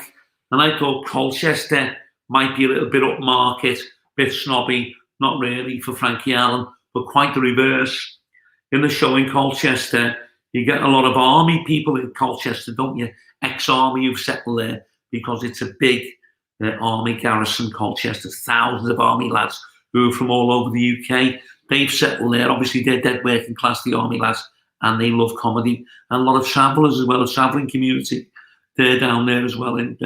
And I thought Colchester might be a little bit upmarket, bit snobby, not really for Frankie Allen, but quite the reverse. In the show in Colchester, You get a lot of army people in Colchester, don't you? Ex-army who've settled there because it's a big army garrison, Colchester. Thousands of army lads who are from all over the UK. They've settled there. Obviously, they're dead working class, the army lads, and they love comedy. And a lot of travellers as well, a travelling community. They're down there as well in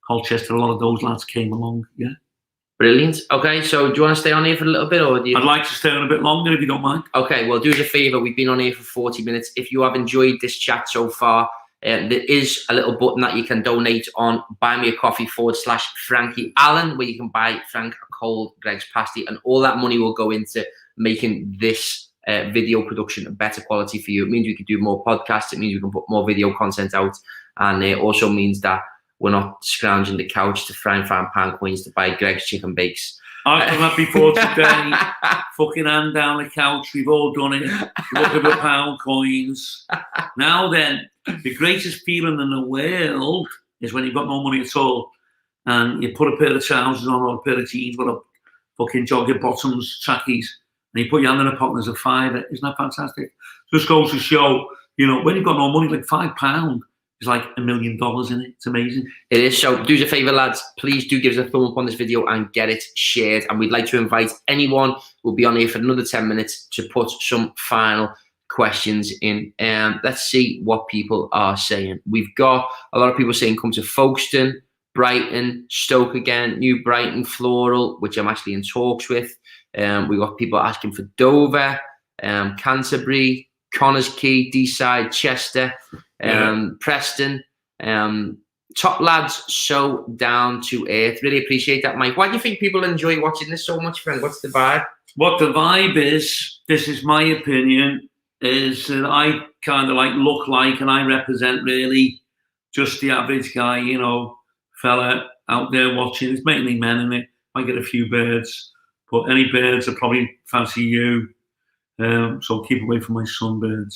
Colchester. A lot of those lads came along, yeah. Brilliant. Okay, so do you want to stay on here for a little bit, or do you? I'd like to stay on a bit longer if you don't mind. Okay, well, do us a favour. We've been on here for 40 minutes. If you have enjoyed this chat so far, there is a little button that you can donate on buymeacoffee/Frankie Allen, where you can buy Frank a cold Greg's pasty, and all that money will go into making this video production a better quality for you. It means we can do more podcasts. It means we can put more video content out, and it also means that we're not scrounging the couch to try and find pound coins to buy Greg's chicken bakes. I've done that before today. Fucking hand down the couch. We've all done it. Look at the pound coins. Now then, the greatest feeling in the world is when you've got no money at all and you put a pair of trousers on or a pair of jeans with a fucking jogger bottoms, trackies, and you put your hand in a pocket and there's a fiver. Isn't that fantastic? Just goes to show, you know, when you've got no money, like £5, it's like $1 million in it. It's amazing. It is. So do us a favour, lads. Please do give us a thumb up on this video and get it shared. And we'd like to invite anyone who'll be on here for another 10 minutes to put some final questions in. Let's see what people are saying. We've got a lot of people saying come to Folkestone, Brighton, Stoke again, New Brighton, Floral, which I'm actually in talks with. We've got people asking for Dover, Canterbury, Connors Quay, Deeside, Chester, Preston. Top lads, so down to earth. Really appreciate that, Mike. Why do you think people enjoy watching this so much, friend? What's the vibe? What the vibe is, this is my opinion, is that I kind of like look like and I represent really just the average guy, you know, fella out there watching. It's mainly men in it. I get a few birds, but any birds that probably fancy you. So keep away from my sunbirds.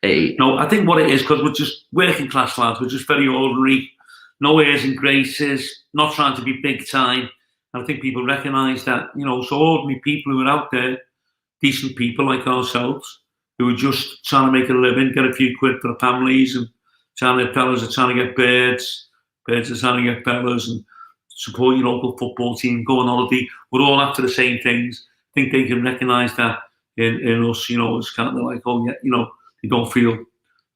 Hey. No, I think what it is, because we're just working class lads, we're just very ordinary, no airs and graces, not trying to be big time. And I think people recognise that, you know, so ordinary people who are out there, decent people like ourselves, who are just trying to make a living, get a few quid for their families, and fellas are trying to get birds, birds are trying to get fellas, and support your local football team, go on holiday. We're all after the same things. I think they can recognise that in us, you know, it's kind of like, oh yeah, you know, they don't feel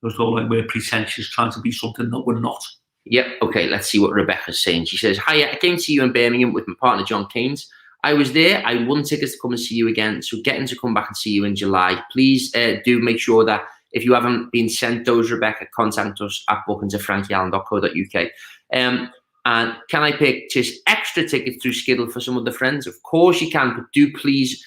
as though like we're pretentious trying to be something that we're not. Yep. Okay, let's see what Rebecca's saying. She says, "Hiya, I came to you in Birmingham with my partner John Keynes. I was there. I won tickets to come and see you again. So getting to come back and see you in July. Please do make sure that if you haven't been sent those, Rebecca, contact us at bookings@frankieallen.co.uk. And can I purchase extra tickets through Skiddle for some of the friends? Of course you can, but do please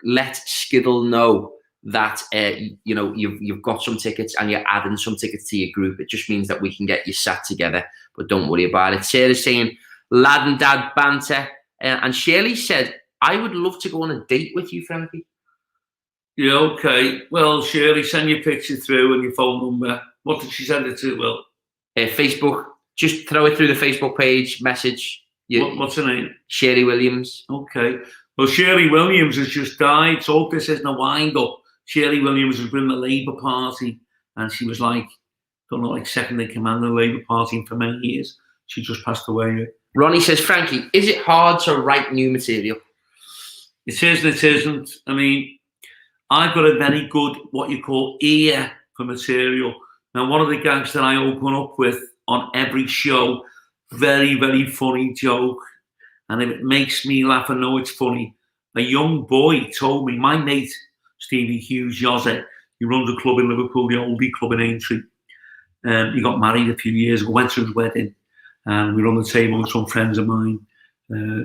let Skiddle know that you know you've got some tickets and you're adding some tickets to your group. It just means that we can get you sat together, but don't worry about it." Sarah's saying lad and dad banter, and Shirley said, "I would love to go on a date with you, Frankie." Yeah, okay. Well, Shirley, send your picture through and your phone number. What did she send it to, Will? Facebook. Just throw it through the Facebook page, message. What's her name? Shirley Williams. Okay. Well, Shirley Williams has just died, so this isn't a wind-up. Shirley Williams has been in the Labour Party, and she was like, don't know, like second in command of the Labour Party for many years. She just passed away. Ronnie says, "Frankie, is it hard to write new material?" It is and it isn't. I mean, I've got a very good, what you call, ear for material. Now, one of the gags that I open up with on every show, very, very funny joke, and if it makes me laugh and know it's funny, a young boy told me, my mate, Stevie Hughes Yozza, he runs a club in Liverpool, the Oldie Club in Aintree. He got married a few years ago, went to his wedding, and we were on the table with some friends of mine,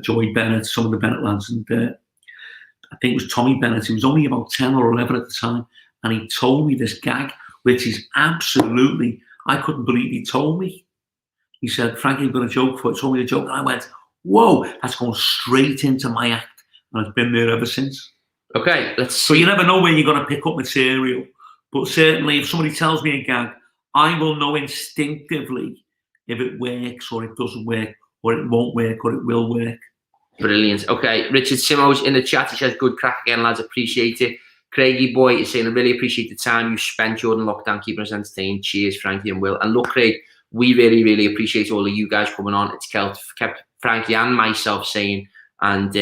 Joey Bennett, some of the Bennett lads, and I think it was Tommy Bennett. He was only about 10 or 11 at the time, and he told me this gag, which is absolutely, I couldn't believe he told me. He said, "Frankie, I've got a joke for you." He told me a joke, and I went, "Whoa, that's gone straight into my act," and it's been there ever since. Okay, let's see. So you never know when you're going to pick up material, but certainly if somebody tells me a gag, I will know instinctively if it works or it doesn't work, or it won't work or it will work. Brilliant. Okay, Richard Simo's in the chat. He says, "Good crack again, lads. Appreciate it. Craigie boy is saying, I really appreciate the time you spent during lockdown keeping us entertained. Cheers, Frankie and Will. And look, Craig, we really, really appreciate all of you guys coming on. It's kept Frankie and myself sane. And,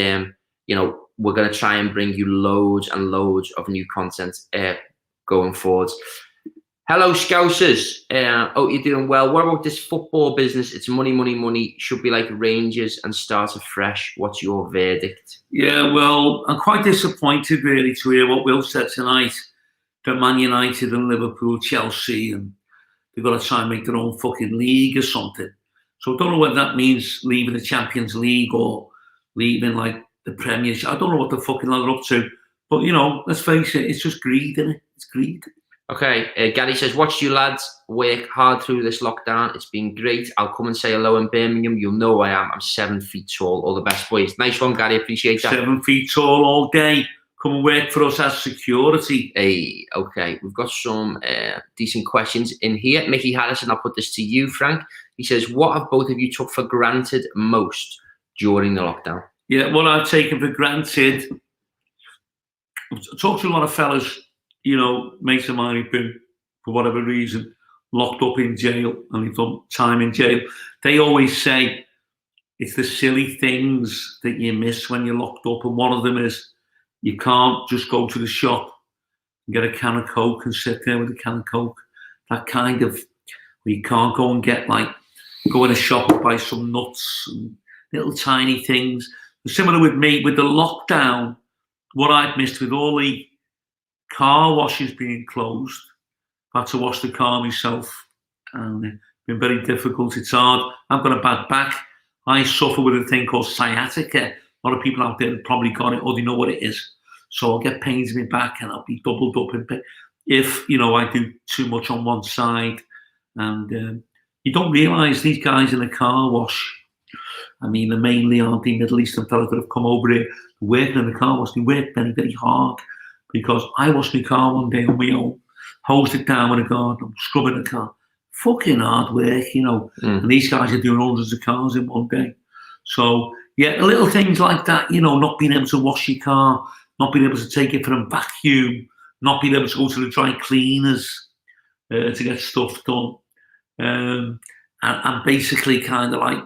you know, we're going to try and bring you loads and loads of new content going forward. Hello, Scousers. Oh, you're doing well. What about this football business? It's money, money, money. Should be like Rangers and start afresh. What's your verdict? Yeah, well, I'm quite disappointed, really, to hear what Will said tonight. That Man United and Liverpool, Chelsea, and they've got to try and make their own fucking league or something. So I don't know whether that means leaving the Champions League or leaving, like, the Premiership. I don't know what the fucking they're up to. But, you know, let's face it, it's just greed, isn't it? It's greed. Okay, Gary says, watch you lads work hard through this lockdown. It's been great. I'll come and say hello in Birmingham. You'll know I am. I'm 7 feet tall. All the best, boys. Nice one, Gary. Appreciate that. 7 feet tall all day. Come and work for us as security. Hey, okay. We've got some decent questions in here. Mickey Harrison, I'll put this to you, Frank. He says, what have both of you took for granted most during the lockdown? Yeah, what I've taken for granted, I've talked to a lot of fellas, you know, mates of mine who've been, for whatever reason, locked up in jail and they've done time in jail. They always say it's the silly things that you miss when you're locked up. And one of them is you can't just go to the shop and get a can of Coke and sit there with a can of Coke. That kind of, where you can't go and get, like, go in a shop and buy some nuts and little tiny things. Similar with me, with the lockdown, what I've missed with all the car washes being closed, I had to wash the car myself, and it's been very difficult. It's hard. I've got a bad back. I suffer with a thing called sciatica. A lot of people out there have probably got it or they know what it is. So I'll get pains in my back and I'll be doubled up in pain if, you know, I do too much on one side. And you don't realise these guys in the car wash, I mean, they're mainly aren't the Middle Eastern fellas that have come over here working in the car wash. They work very, very hard, because I washed my car one day on my own, hosed it down with a garden, scrubbing the car. Fucking hard work, you know. And these guys are doing hundreds of cars in one day. So, yeah, little things like that, you know, not being able to wash your car, not being able to take it for a vacuum, not being able to go to the dry cleaners to get stuff done. And basically kind of like,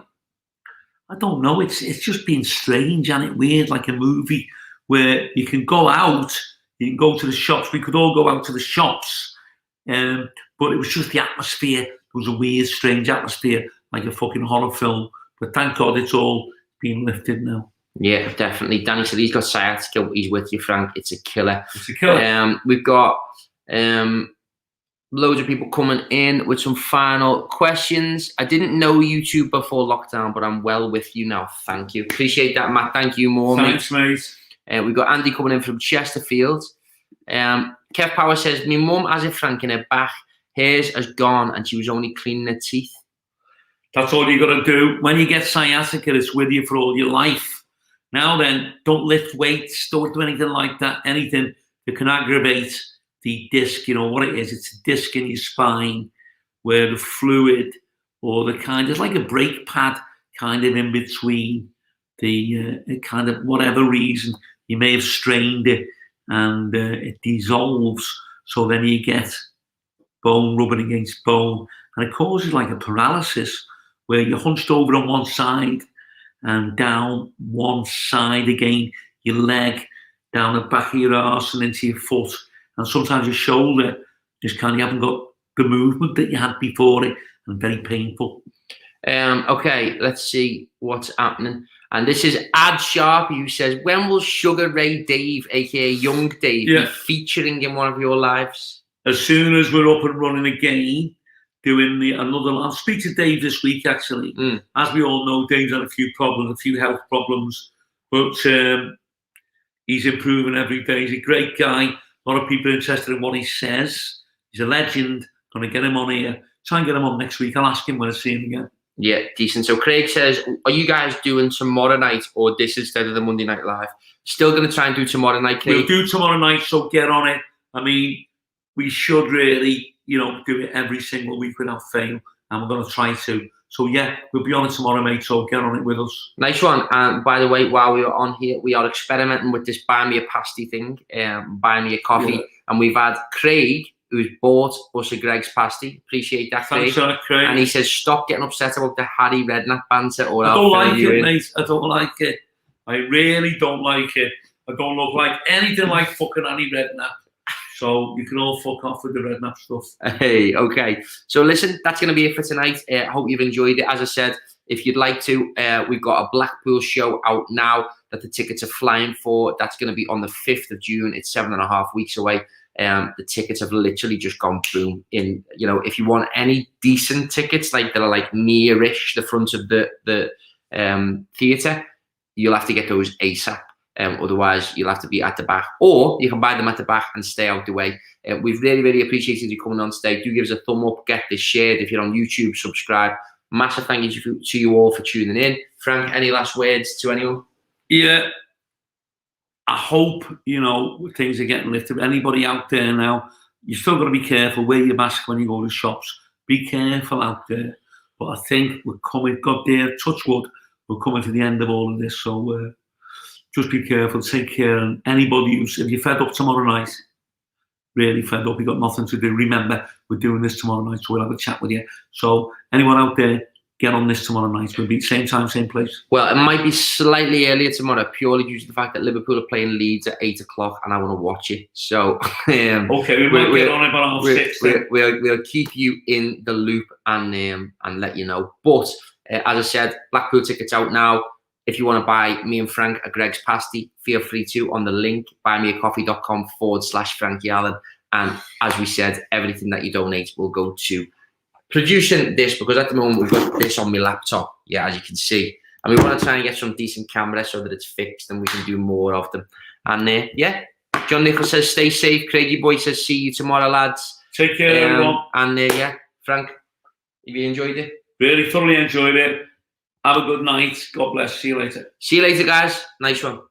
I don't know, it's just been strange and weird, like a movie where you can go out, you can go to the shops. We could all go out to the shops, but it was just the atmosphere. It was a weird, strange atmosphere, like a fucking horror film. But thank God it's all been lifted now. Yeah, definitely. Danny said he's got sciatica. He's with you, Frank. It's a killer. It's a killer. We've got loads of people coming in with some final questions. I didn't know YouTube before lockdown, but I'm well with you now. Thank you. Appreciate that, Matt. Thank you more, Thanks, mate. We've got Andy coming in from Chesterfield. Kev Power says, my mum has a Frank in her back. Hers has gone and she was only cleaning her teeth. That's all you got to do. When you get sciatica, it's with you for all your life. Now then, don't lift weights. Don't do anything like that. Anything that can aggravate the disc. You know what it is? It's a disc in your spine where the fluid or the kind of, it's like a brake pad kind of in between the kind of whatever reason you may have strained it and it dissolves. So then you get bone rubbing against bone and it causes like a paralysis where you're hunched over on one side and down one side again, your leg, down the back of your arse and into your foot. And sometimes your shoulder just kind of, you haven't got the movement that you had before it, and very painful. Okay, let's see what's happening. And this is Ad Sharp, who says, when will Sugar Ray Dave, aka Young Dave, be featuring in one of your lives? As soon as we're up and running again, doing another. I'll speak to Dave this week, actually. As we all know, Dave's had a few problems, a few health problems, but he's improving every day. He's a great guy. A lot of people are interested in what he says. He's a legend. Going to get him on here. Try and get him on next week. I'll ask him when I see him again. Yeah, decent. So Craig says, are you guys doing tomorrow night or this instead of the Monday Night Live? Still going to try and do tomorrow night, Craig? We'll do tomorrow night, so get on it. I mean, we should really, you know, do it every single week without fail. And we're going to try to So yeah, we'll be on it tomorrow, mate. So get on it with us. Nice one. And by the way, while we are on here, we are experimenting with this buy me a pasty thing, buy me a coffee, Yeah. and we've had Craig, who's bought us a Greg's pasty. Appreciate that, Craig. Thanks for that, Craig. And he says, stop getting upset about the Harry Redknapp banter, or I I'll don't fill like you it, in. mate. I don't like it. I really don't like it. I don't look like anything like fucking Harry Redknapp. So you can all fuck off with the Redknapp stuff. Hey, okay. So listen, that's going to be it for tonight. I hope you've enjoyed it. As I said, if you'd like to, we've got a Blackpool show out now that the tickets are flying for. That's going to be on the 5th of June. It's 7.5 weeks away. The tickets have literally just gone boom. If you want any decent tickets, like that are like near-ish the front of the theatre, you'll have to get those ASAP. Otherwise, you'll have to be at the back, or you can buy them at the back and stay out the way. We've really, really appreciated you coming on today. Do give us a thumb up, get this shared. If you're on YouTube, subscribe. Massive thank you to you all for tuning in. Frank, any last words to anyone? Yeah, I hope, things are getting lifted. Anybody out there now, you still got to be careful. Wear your mask when you go to shops. Be careful out there. But I think we're coming, God dear, touch wood, we're coming to the end of all of this. So just be careful, take care. And anybody if you're fed up tomorrow night, really fed up, you've got nothing to do, remember, we're doing this tomorrow night, so we'll have a chat with you. So anyone out there, get on this tomorrow night. We'll be same time, same place. Well, it might be slightly earlier tomorrow, purely due to the fact that Liverpool are playing Leeds at 8 o'clock, and I want to watch it. So okay, we might get on it about 6. We'll keep you in the loop and let you know. But as I said, Blackpool tickets out now. If you want to buy me and Frank a Greg's pasty, feel free to on the link buymeacoffee.com/Frankie Allen. And as we said, everything that you donate will go to producing this, because at the moment we've got this on my laptop, yeah, as you can see. And we want to try and get some decent cameras so that it's fixed and we can do more of them. And yeah, John Nichols says, stay safe. Craigie Boy says, see you tomorrow, lads. Take care, everyone. And yeah, Frank, have you enjoyed it? Really thoroughly enjoyed it. Have a good night. God bless. See you later. See you later, guys. Nice one.